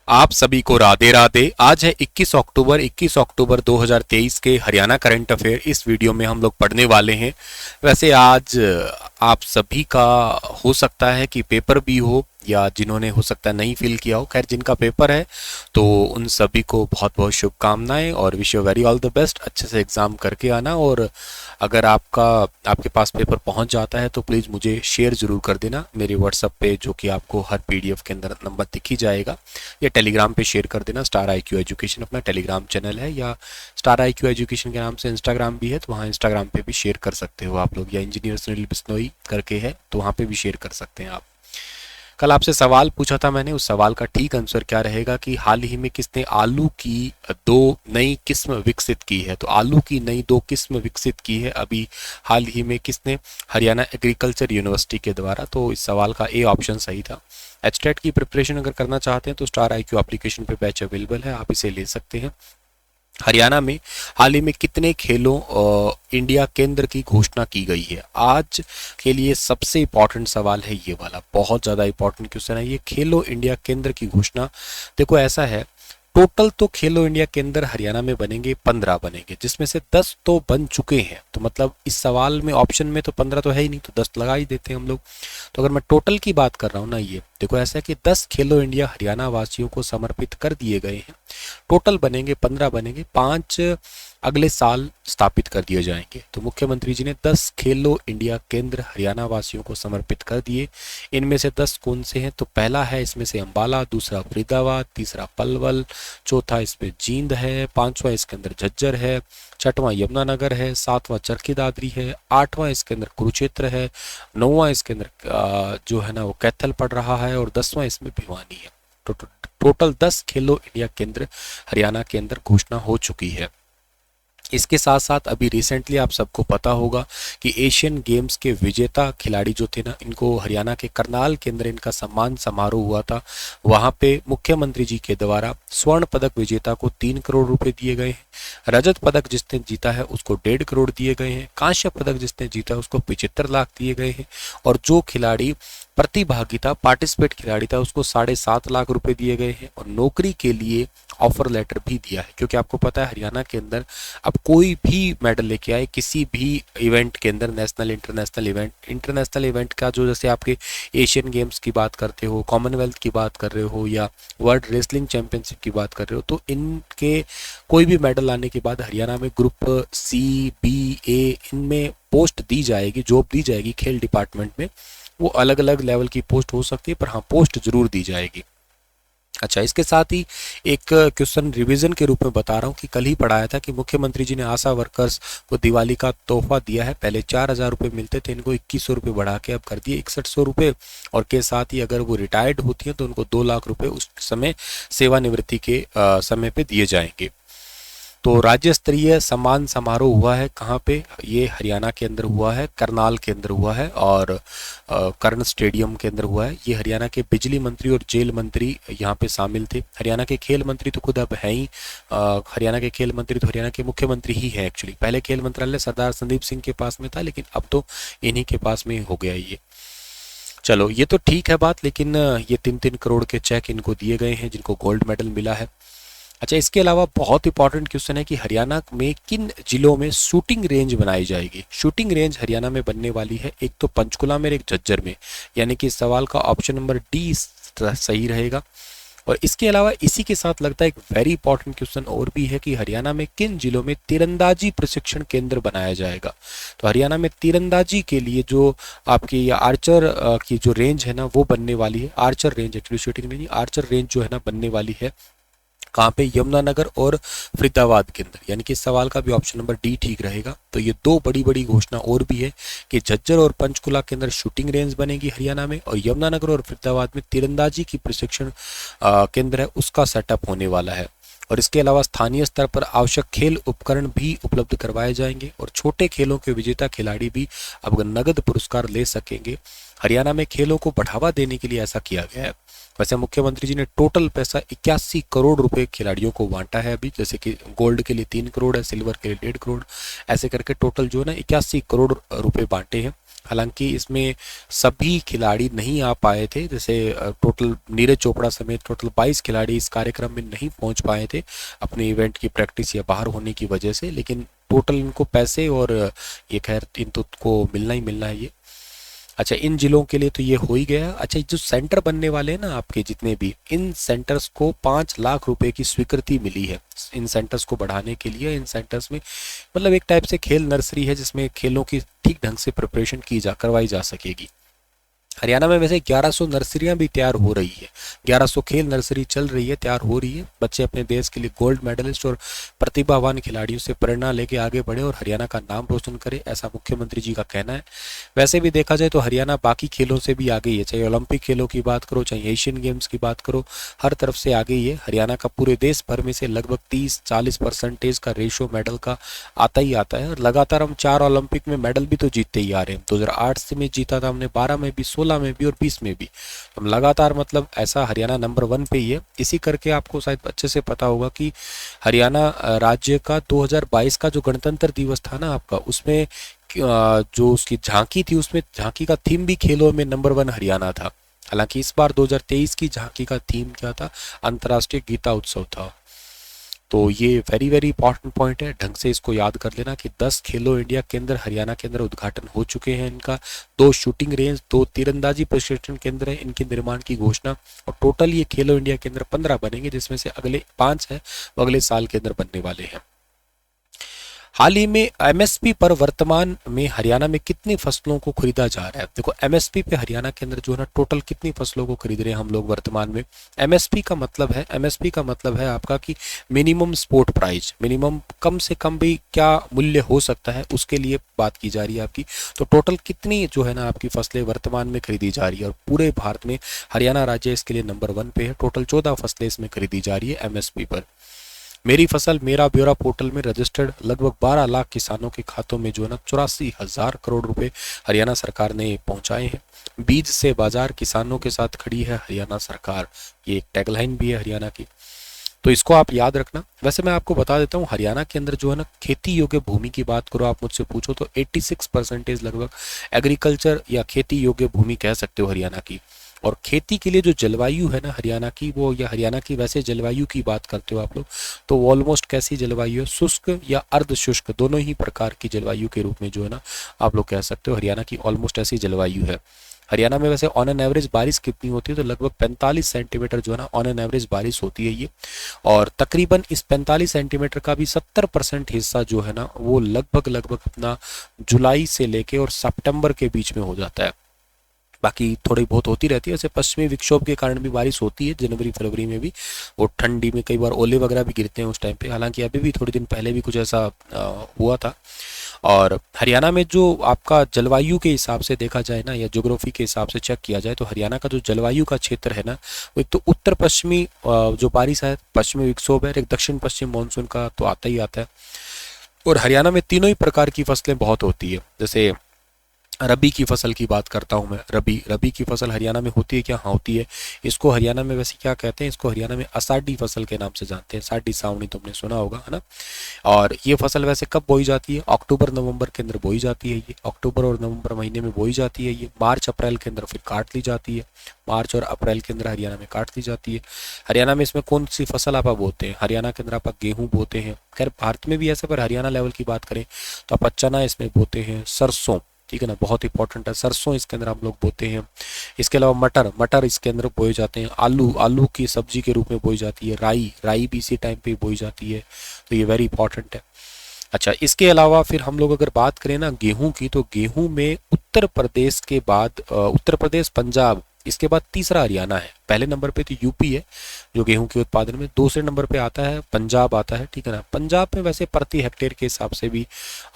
आप सभी को राधे राधे। आज है 21 अक्टूबर 2023 के हरियाणा करंट अफेयर। इस वीडियो में हम लोग पढ़ने वाले हैं। वैसे आज आप सभी का हो सकता है कि पेपर भी हो, या जिन्होंने हो सकता है नहीं फिल किया हो। खैर, जिनका पेपर है तो उन सभी को बहुत बहुत शुभकामनाएं और wish you very all the best. अच्छे से एग्ज़ाम करके आना, और अगर आपके पास पेपर पहुंच जाता है तो प्लीज़ मुझे शेयर ज़रूर कर देना मेरे व्हाट्सएप पे, जो कि आपको हर पीडीएफ के अंदर नंबर दिख ही जाएगा, या टेलीग्राम पे शेयर कर देना। स्टार आई क्यू एजुकेशन अपना टेलीग्राम चैनल है, या स्टार आई क्यू एजुकेशन के नाम से इंस्टाग्राम भी है, तो वहाँ इंस्टाग्राम पे भी शेयर कर सकते हो आप लोग, या इंजीनियर सुनील बिश्नोई करके है तो वहाँ पे भी शेयर कर सकते हैं आप। कल आपसे सवाल पूछा था मैंने, उस सवाल का ठीक आंसर क्या रहेगा कि हाल ही में किसने आलू की दो नई किस्म विकसित की है। तो आलू की नई दो किस्म विकसित की है अभी हाल ही में किसने? हरियाणा एग्रीकल्चर यूनिवर्सिटी के द्वारा। तो इस सवाल का ए ऑप्शन सही था। एचटेट की प्रिपरेशन अगर करना चाहते हैं तो स्टार आईक्यू एप्लीकेशन पे बैच अवेलेबल है, आप इसे ले सकते हैं। हरियाणा में हाल ही में कितने खेलों इंडिया केंद्र की घोषणा की गई है? आज के लिए सबसे इंपॉर्टेंट सवाल है ये वाला, बहुत ज़्यादा इंपॉर्टेंट क्वेश्चन है ये। खेलो इंडिया केंद्र की घोषणा, देखो ऐसा है, टोटल तो खेलो इंडिया केंद्र हरियाणा में बनेंगे 15 बनेंगे, जिसमें से 10 तो बन चुके हैं। तो मतलब इस सवाल में ऑप्शन में तो 15 तो है ही नहीं, तो 10 लगा ही देते हैं हम लोग। तो अगर मैं टोटल की बात कर रहा हूँ ना, ये देखो ऐसा है कि 10 खेलो इंडिया हरियाणा वासियों को समर्पित कर दिए गए हैं। टोटल बनेंगे 15 बनेंगे, 5 अगले साल स्थापित कर दिए जाएंगे। तो मुख्यमंत्री जी ने 10 खेलो इंडिया केंद्र हरियाणा वासियों को समर्पित कर दिए। इनमें से 10 कौन से हैं? तो पहला है इसमें से अंबाला, दूसरा फरीदाबाद, तीसरा पलवल, चौथा इसमें जींद है, पांचवा इसके अंदर झज्जर है, छठवां यमुनानगर है, सातवां चरखी दादरी है, आठवां इसके अंदर कुरुक्षेत्र है, नौवां इसके अंदर जो है ना वो कैथल पड़ रहा है, और 10वां इसमें भिवानी है। टोटल 10 खेलो इंडिया केंद्र हरियाणा के अंदर घोषणा हो चुकी है। इसके साथ साथ अभी रिसेंटली आप सबको पता होगा कि एशियन गेम्स के विजेता खिलाड़ी जो थे ना, इनको हरियाणा के करनाल के अंदर इनका सम्मान समारोह हुआ था। वहां पे मुख्यमंत्री जी के द्वारा स्वर्ण पदक विजेता को 3 करोड़ रुपए दिए गए हैं, रजत पदक जिसने जीता है उसको 1.5 करोड़ दिए गए हैं, कांस्य पदक जिसने जीता है उसको 75 लाख दिए गए हैं, और जो खिलाड़ी प्रतिभागिता पार्टिसिपेट खिलाड़ी था उसको 7.5 लाख रुपए दिए गए हैं, और नौकरी के लिए ऑफर लेटर भी दिया है। क्योंकि आपको पता है हरियाणा के अंदर अब कोई भी मेडल लेके आए किसी भी इवेंट के अंदर, नेशनल इंटरनेशनल इवेंट का, जो जैसे आपके एशियन गेम्स की बात करते हो, कॉमनवेल्थ की बात कर रहे हो, या वर्ल्ड रेसलिंग चैंपियनशिप की बात कर रहे हो, तो इनके कोई भी मेडल लाने के बाद हरियाणा में ग्रुप सी, बी, ए इनमें पोस्ट दी जाएगी, जॉब दी जाएगी खेल डिपार्टमेंट में। वो अलग अलग लेवल की पोस्ट हो सकती है, पर हाँ पोस्ट जरूर दी जाएगी। अच्छा, इसके साथ ही एक क्वेश्चन रिवीजन के रूप में बता रहा हूँ कि कल ही पढ़ाया था कि मुख्यमंत्री जी ने आशा वर्कर्स को दिवाली का तोहफा दिया है। पहले 4,000 रुपये मिलते थे, इनको 2,100 रुपये बढ़ा के अब कर दिए 6,100 रुपये, और के साथ ही अगर वो रिटायर्ड होती हैं तो उनको 2 लाख रुपये उस समय सेवानिवृत्ति के समय पे दिए जाएंगे। तो राज्य स्तरीय सम्मान समारोह हुआ है कहाँ पे? ये हरियाणा के अंदर हुआ है, करनाल के अंदर हुआ है, और कर्ण स्टेडियम के अंदर हुआ है। ये हरियाणा के बिजली मंत्री और जेल मंत्री यहाँ पे शामिल थे। हरियाणा के खेल मंत्री तो खुद अब है ही, हरियाणा के खेल मंत्री तो हरियाणा के मुख्यमंत्री ही है एक्चुअली। पहले खेल मंत्रालय सरदार संदीप सिंह के पास में था, लेकिन अब तो इन्हीं के पास में हो गया ये। चलो ये तो ठीक है बात, लेकिन ये 3-3 करोड़ के चेक इनको दिए गए हैं जिनको गोल्ड मेडल मिला है। अच्छा, इसके अलावा बहुत इंपॉर्टेंट क्वेश्चन है कि हरियाणा में किन जिलों में शूटिंग रेंज बनाई जाएगी? शूटिंग रेंज हरियाणा में बनने वाली है, एक तो पंचकुला में, एक झज्जर में, यानी कि इस सवाल का ऑप्शन नंबर डी सही रहेगा। और इसके अलावा इसी के साथ लगता है एक वेरी इंपॉर्टेंट क्वेश्चन और भी है कि हरियाणा में किन जिलों में तीरंदाजी प्रशिक्षण केंद्र बनाया जाएगा? तो हरियाणा में तीरंदाजी के लिए जो आपकी आर्चर की जो रेंज है ना वो बनने वाली है। Archer range, actually shooting range, Archer range जो है ना बनने वाली है कहाँ पे? यमुनानगर और फरीदाबाद के अंदर, यानी कि इस सवाल का भी ऑप्शन नंबर डी ठीक रहेगा। तो ये दो बड़ी बड़ी घोषणा और भी है कि झज्जर और पंचकुला के अंदर शूटिंग रेंज बनेगी हरियाणा में, और यमुनानगर और फरीदाबाद में तीरंदाजी की प्रशिक्षण केंद्र है उसका सेटअप होने वाला है। और इसके अलावा स्थानीय स्तर पर आवश्यक खेल उपकरण भी उपलब्ध करवाए जाएंगे, और छोटे खेलों के विजेता खिलाड़ी भी अब नगद पुरस्कार ले सकेंगे। हरियाणा में खेलों को बढ़ावा देने के लिए ऐसा किया गया है। वैसे मुख्यमंत्री जी ने टोटल पैसा 81 करोड़ रुपए खिलाड़ियों को बांटा है अभी, जैसे कि गोल्ड के लिए 3 करोड़ है, सिल्वर के लिए 1.5 करोड़, ऐसे करके टोटल जो है ना 81 करोड़ रुपए बांटे हैं। हालांकि इसमें सभी खिलाड़ी नहीं आ पाए थे, जैसे टोटल नीरज चोपड़ा समेत टोटल 22 खिलाड़ी इस कार्यक्रम में नहीं पहुंच पाए थे अपने इवेंट की प्रैक्टिस या बाहर होने की वजह से, लेकिन टोटल इनको पैसे और ये खैर इन तो को मिलना ही मिलना है ये। अच्छा, इन जिलों के लिए तो ये हो ही गया। अच्छा, जो सेंटर बनने वाले हैं ना आपके जितने भी, इन सेंटर्स को 5 लाख रुपए की स्वीकृति मिली है इन सेंटर्स को बढ़ाने के लिए। इन सेंटर्स में मतलब एक टाइप से खेल नर्सरी है जिसमें खेलों की ठीक ढंग से प्रिपरेशन करवाई जा सकेगी। हरियाणा में वैसे 1100 नर्सरियां भी तैयार हो रही है, 1100 खेल नर्सरी चल रही है, तैयार हो रही है। बच्चे अपने देश के लिए गोल्ड मेडलिस्ट और प्रतिभावान खिलाड़ियों से प्रेरणा लेके आगे बढ़े और हरियाणा का नाम रोशन करे, ऐसा मुख्यमंत्री जी का कहना है। वैसे भी देखा जाए तो हरियाणा बाकी खेलों से भी आगे ही है, चाहे ओलंपिक खेलों की बात करो, चाहे एशियन गेम्स की बात करो, हर तरफ से आगे ही है। हरियाणा का पूरे देश भर में से लगभग 30-40% का रेशो मेडल का आता ही आता है। और लगातार हम 4 ओलंपिक में मेडल भी तो जीतते ही आ रहे हैं। 2008 से में जीता था हमने, 12 में भी, 16 में भी और 20 में भी। हम लगातार मतलब ऐसा हरियाणा नंबर 1 पे ही है। इसी करके आपको शायद अच्छे से पता होगा कि हरियाणा राज्य का 2022 का जो गणतंत्र दिवस था ना आपका, उसमें जो उसकी झांकी थी, उसमें झांकी का थीम भी खेलों में नंबर 1 हरियाणा था। हालांकि इस बार 2023 की झांकी का थीम क्या था, अंतर्राष्ट्रीय गीता उत्सव था। तो ये वेरी वेरी इंपॉर्टेंट पॉइंट है, ढंग से इसको याद कर लेना कि 10 खेलो इंडिया केंद्र हरियाणा के अंदर उद्घाटन हो चुके हैं इनका। 2 शूटिंग रेंज, 2 तीरंदाजी प्रशिक्षण केंद्र है, इनके निर्माण की घोषणा। और टोटल ये खेलो इंडिया केंद्र 15 बनेंगे, जिसमें से अगले 5 है वो अगले साल के अंदर बनने वाले हैं। हाल ही में एमएसपी पर वर्तमान में हरियाणा में कितनी फसलों को खरीदा जा रहा है। देखो, एमएसपी पे हरियाणा के अंदर जो है ना टोटल कितनी फसलों को खरीद रहे हैं हम लोग वर्तमान में। एमएसपी का मतलब है आपका कि मिनिमम सपोर्ट प्राइस, मिनिमम कम से कम भी क्या मूल्य हो सकता है, उसके लिए बात की जा रही है आपकी। तो टोटल कितनी जो है ना आपकी फसलें वर्तमान में खरीदी जा रही है, और पूरे भारत में हरियाणा राज्य इसके लिए नंबर 1 पे है। टोटल 14 फसलें इसमें खरीदी जा रही है एमएसपी पर। मेरी फसल मेरा ब्यौरा पोर्टल में रजिस्टर्ड लगभग 12 लाख किसानों के खातों में जो है ना 84,000 करोड़ रुपए हरियाणा सरकार ने पहुंचाए हैं। बीज से बाजार, किसानों के साथ खड़ी है हरियाणा सरकार, ये एक टैगलाइन भी है हरियाणा की, तो इसको आप याद रखना। वैसे मैं आपको बता देता हूँ, हरियाणा के अंदर जो है ना खेती योग्य भूमि की बात करो, आप मुझसे पूछो तो 86% लगभग एग्रीकल्चर या खेती योग्य भूमि कह सकते हो हरियाणा की। और खेती के लिए जो जलवायु है ना हरियाणा की, वो या हरियाणा की वैसे जलवायु की बात करते हो आप लोग, तो वो ऑलमोस्ट कैसी जलवायु है, शुष्क या अर्ध शुष्क, दोनों ही प्रकार की जलवायु के रूप में जो है ना आप लोग कह सकते हो हरियाणा की ऑलमोस्ट ऐसी जलवायु है। हरियाणा में वैसे ऑन एन एवरेज बारिश कितनी होती है, तो लगभग 45 सेंटीमीटर जो है ना ऑन एन एवरेज बारिश होती है ये। और तकरीबन इस 45 सेंटीमीटर का भी 70% हिस्सा जो है ना वो लगभग अपना जुलाई से लेके और सितंबर के बीच में हो जाता है। बाकी थोड़ी बहुत होती रहती है, वैसे पश्चिमी विक्षोभ के कारण भी बारिश होती है जनवरी फरवरी में भी, वो ठंडी में कई बार ओले वगैरह भी गिरते हैं उस टाइम पे। हालांकि अभी भी थोड़े दिन पहले भी कुछ ऐसा हुआ था। और हरियाणा में जो आपका जलवायु के हिसाब से देखा जाए ना, या ज्योग्राफी के हिसाब से चेक किया जाए, तो हरियाणा का जो जलवायु का क्षेत्र है ना, वो एक तो उत्तर पश्चिमी जो बारिश है, पश्चिमी विक्षोभ है, एक दक्षिण पश्चिम मानसून का तो आता ही आता है। और हरियाणा में तीनों ही प्रकार की फसलें बहुत होती है। जैसे रबी की फसल की बात करता हूं मैं, रबी की फसल हरियाणा में होती है क्या? हाँ होती है। इसको हरियाणा में वैसे क्या कहते हैं, इसको हरियाणा में आषाढ़ी फसल के नाम से जानते हैं। साढ़ी सावनी तुमने सुना होगा, है ना। और ये फसल वैसे कब बोई जाती है? अक्टूबर नवंबर के अंदर बोई जाती है ये, अक्टूबर और नवंबर महीने में बोई जाती है ये। मार्च अप्रैल के अंदर फिर काट ली जाती है, मार्च और अप्रैल के अंदर हरियाणा में काट ली जाती है। हरियाणा में इसमें कौन सी फसल आप बोते हैं? हरियाणा के अंदर आप गेहूं बोते हैं। खैर भारत में भी ऐसे, पर हरियाणा लेवल की बात करें तो आप चना इसमें बोते हैं, सरसों, ठीक है ना, बहुत इंपॉर्टेंट है, सरसों इसके अंदर हम लोग बोते हैं। इसके अलावा मटर इसके अंदर बोए जाते हैं। आलू की सब्जी के रूप में बोई जाती है। राई भी इसी टाइम पे बोई जाती है, तो ये वेरी इंपॉर्टेंट है। अच्छा, इसके अलावा फिर हम लोग अगर बात करें ना गेहूं की, तो गेहूं में उत्तर प्रदेश के बाद उत्तर प्रदेश, पंजाब, इसके बाद तीसरा हरियाणा है। पहले नंबर पे तो यूपी है जो गेहूं के उत्पादन में, दूसरे नंबर पे आता है पंजाब आता है, ठीक है ना। पंजाब में वैसे प्रति हेक्टेयर के हिसाब से भी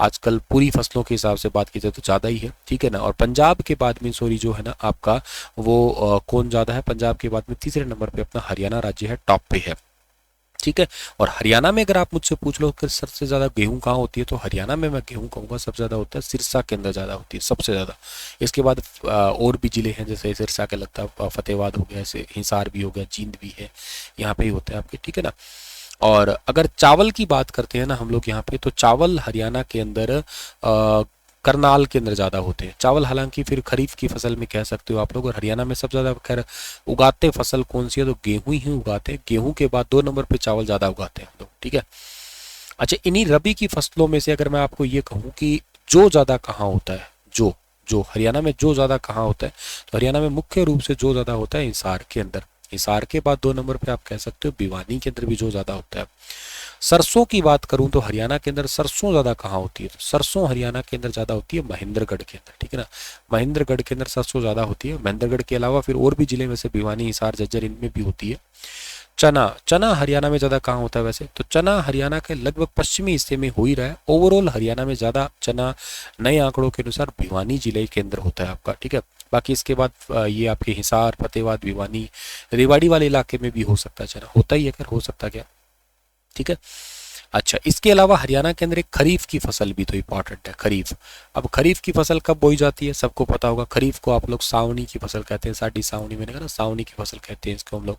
आजकल पूरी फसलों के हिसाब से बात की जाए तो ज़्यादा ही है, ठीक है ना। और पंजाब के बाद में जो है ना आपका वो कौन ज़्यादा है, पंजाब के बाद में तीसरे नंबर पर अपना हरियाणा राज्य है, टॉप पे है, ठीक है। और हरियाणा में अगर आप मुझसे पूछ लो कि सबसे ज़्यादा गेहूं कहाँ होती है, तो हरियाणा में मैं गेहूं कहूँगा सबसे ज़्यादा होता है सिरसा के अंदर ज़्यादा होती है, सबसे ज़्यादा। इसके बाद और भी ज़िले हैं, जैसे सिरसा के लगता है फतेहाबाद हो गया, ऐसे हिसार भी हो गया, जींद भी है, यहाँ पे ही होता है आपके, ठीक है ना। और अगर चावल की बात करते हैं ना हम लोग यहाँ पे, तो चावल हरियाणा के अंदर करनाल के अंदर ज़्यादा होते हैं। चावल हालांकि फिर खरीफ की फसल में कह सकते हो आप लोग। और हरियाणा में सबसे ज़्यादा खैर उगाते फसल कौन सी है, तो गेहूं ही उगाते हैं। गेहूं के बाद 2 नंबर पे चावल ज़्यादा उगाते हैं हम लोग, ठीक है। अच्छा, इन्हीं रबी की फसलों में से अगर मैं आपको ये कहूँ कि जो ज़्यादा कहाँ होता है, जो जो हरियाणा में जो ज़्यादा कहाँ होता है, तो हरियाणा में मुख्य रूप से जो ज़्यादा होता है हिसार के अंदर। हिसार के बाद 2 नंबर पे आप कह सकते हो भिवानी के अंदर भी जो ज़्यादा होता है। सरसों की बात करूं तो हरियाणा के अंदर सरसों ज़्यादा कहाँ होती है, तो सरसों हरियाणा के अंदर ज़्यादा होती है महेंद्रगढ़ के अंदर, ठीक है ना। महेंद्रगढ़ के अंदर सरसों ज़्यादा होती है। महेंद्रगढ़ के अलावा फिर और भी जिले में से भिवानी, हिसार, झज्जर, इनमें भी होती है। चना, चना हरियाणा में ज़्यादा कहाँ होता है वैसे, तो चना हरियाणा के लगभग पश्चिमी हिस्से में हो ही रहा है। ओवरऑल हरियाणा में ज़्यादा चना नए आंकड़ों के अनुसार भिवानी जिले के अंदर होता है आपका, ठीक है। बाकी इसके बाद ये आपके हिसार, फतेहाबाद, भिवानी, रेवाड़ी वाले इलाके में भी हो सकता है चना, होता ही है, हो सकता क्या, ठीक है। अच्छा, इसके अलावा हरियाणा के अंदर एक खरीफ की फसल भी तो इंपॉर्टेंट है, खरीफ। अब खरीफ की फसल कब बोई जाती है, सबको पता होगा। खरीफ को आप लोग सावनी की फसल कहते हैं, साडी सावनी, मैंने कहा ना सावनी की फसल कहते हैं इसको हम लोग।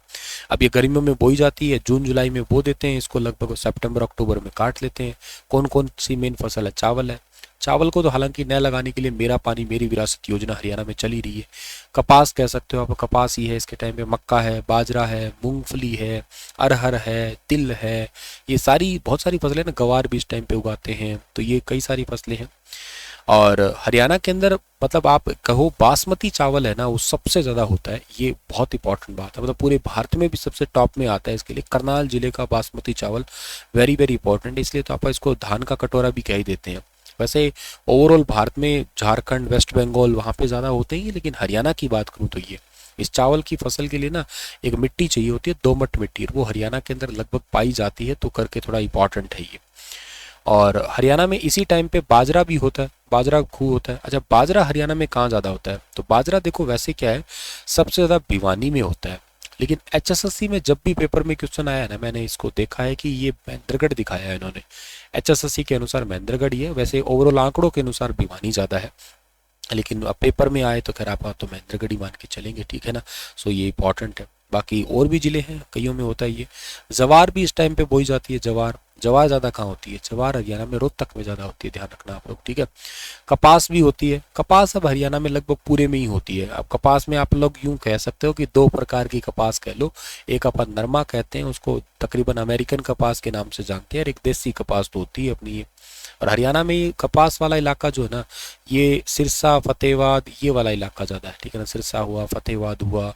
अब ये गर्मियों में बोई जाती है, जून जुलाई में बो देते हैं इसको, लगभग सितंबर अक्टूबर में काट लेते हैं। कौन कौन सी मेन फसल है, चावल है। चावल को तो हालांकि नया लगाने के लिए मेरा पानी मेरी विरासत योजना हरियाणा में चली रही है। कपास कह सकते हो आप, कपास ही है इसके टाइम पे। मक्का है, बाजरा है, मूंगफली है, अरहर है, तिल है, ये सारी बहुत सारी फसलें ना, गवार भी इस टाइम पे उगाते हैं। तो ये कई सारी फसलें हैं। और हरियाणा के अंदर मतलब आप कहो बासमती चावल है ना, वो सबसे ज़्यादा होता है। ये बहुत इंपॉर्टेंट बात है, मतलब पूरे भारत में भी सबसे टॉप में आता है इसके लिए। करनाल जिले का बासमती चावल वेरी वेरी इंपॉर्टेंट है, इसलिए तो आप इसको धान का कटोरा भी कह ही देते हैं। वैसे ओवरऑल भारत में झारखंड, वेस्ट बंगाल वहाँ पे ज़्यादा होते ही, लेकिन हरियाणा की बात करूँ तो ये इस चावल की फसल के लिए ना एक मिट्टी चाहिए होती है, दोमट मिट्टी, वो हरियाणा के अंदर लगभग पाई जाती है, तो करके थोड़ा इंपॉर्टेंट है ये। और हरियाणा में इसी टाइम पे बाजरा भी होता है, बाजरा खूब होता है। अच्छा, बाजरा हरियाणा में कहाँ ज़्यादा होता है, तो बाजरा देखो वैसे क्या है, सबसे ज़्यादा भिवानी में होता है। लेकिन एचएसएससी में जब भी पेपर में क्वेश्चन आया ना, मैंने इसको देखा है कि ये महेंद्रगढ़ दिखाया है इन्होंने। एचएसएससी के अनुसार महेंद्रगढ़ ही है, वैसे ओवरऑल आंकड़ों के अनुसार भिवानी ज़्यादा है, लेकिन अब पेपर में आए तो खैर आप तो महेंद्रगढ़ ही मान के चलेंगे, ठीक है ना। सो ये इंपॉर्टेंट है। बाकी और भी जिले हैं, कईयों में होता है ये। जवार भी इस टाइम पे बोई जाती है, जवार। जवार ज़्यादा कहाँ होती है, जवार हरियाणा में रोहतक में ज़्यादा होती है, ध्यान रखना आप लोग, ठीक है। कपास भी होती है, कपास अब हरियाणा में लगभग पूरे में ही होती है। अब कपास में आप लोग यूं कह सकते हो कि 2 प्रकार की कपास कह लो। एक अपन नरमा कहते हैं उसको, तकरीबन अमेरिकन कपास के नाम से जानते हैं, और एक देसी कपास तो होती है अपनी ये। और हरियाणा में ये कपास वाला इलाका जो है ना, ये सिरसा, फतेहाबाद, ये वाला इलाका ज़्यादा है, ठीक है ना। सिरसा हुआ, फतेहाबाद हुआ,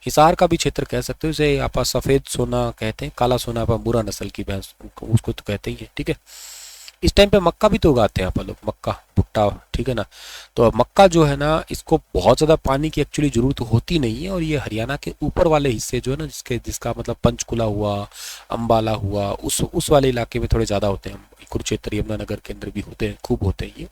हिसार का भी क्षेत्र कह सकते हो। इसे आप सफ़ेद सोना कहते हैं, काला सोना आप मुरा नस्ल की भैंस उसको तो कहते ही है, ठीक है। इस टाइम पे मक्का भी तो उगाते हैं आप लोग, मक्का, भुट्टा, ठीक है ना। तो मक्का जो है ना, इसको बहुत ज़्यादा पानी की एक्चुअली ज़रूरत होती नहीं है। और ये हरियाणा के ऊपर वाले हिस्से जो है ना, जिसका मतलब पंचकुला हुआ, अम्बाला हुआ, उस वाले इलाके में थोड़े ज़्यादा होते हैं। कुरुक्षेत्र, यमुनानगर के अंदर भी होते हैं, खूब होते हैं ये।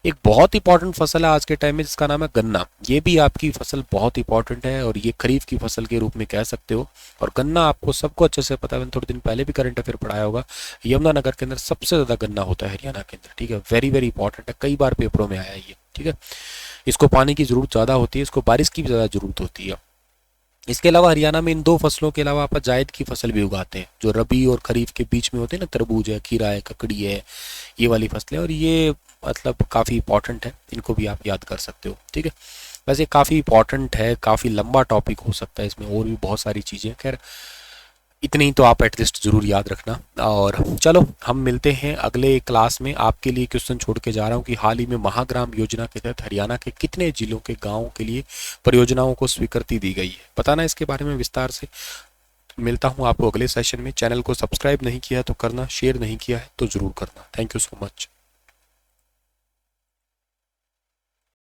एक बहुत इंपॉर्टेंट फसल है आज के टाइम में जिसका नाम है गन्ना। ये भी आपकी फसल बहुत इंपॉर्टेंट है, और ये खरीफ की फसल के रूप में कह सकते हो। और गन्ना आपको सबको अच्छे से पता है, मैंने थोड़े दिन पहले भी करंट अफेयर पढ़ाया होगा। यमुनानगर के अंदर सबसे ज़्यादा गन्ना होता है हरियाणा के अंदर, ठीक है। वेरी वेरी इंपॉर्टेंट है, कई बार पेपरों में आया है ये, ठीक है। इसको पानी की ज़रूरत ज़्यादा होती है, इसको बारिश की भी ज़्यादा ज़रूरत होती है। इसके अलावा हरियाणा में इन 2 फसलों के अलावा आप जायद की फसल भी उगाते हैं, जो रबी और खरीफ के बीच में होते हैं ना, तरबूज है, खीरा है, ककड़ी है, ये वाली फसलें। और ये मतलब काफ़ी इंपॉर्टेंट है, इनको भी आप याद कर सकते हो, ठीक है। वैसे काफ़ी इंपॉर्टेंट है, काफ़ी लंबा टॉपिक हो सकता है इसमें, और भी बहुत सारी चीज़ें। खैर इतनी ही तो आप एटलीस्ट ज़रूर याद रखना। और चलो हम मिलते हैं अगले क्लास में। आपके लिए क्वेश्चन छोड़ के जा रहा हूँ कि हाल ही में महाग्राम योजना के तहत हरियाणा के कितने जिलों के गाँव के लिए परियोजनाओं को स्वीकृति दी गई है, बताना इसके बारे में विस्तार से। मिलता हूँ आपको अगले सेशन में। चैनल को सब्सक्राइब नहीं किया तो करना, शेयर नहीं किया है तो ज़रूर करना। Thank you so much.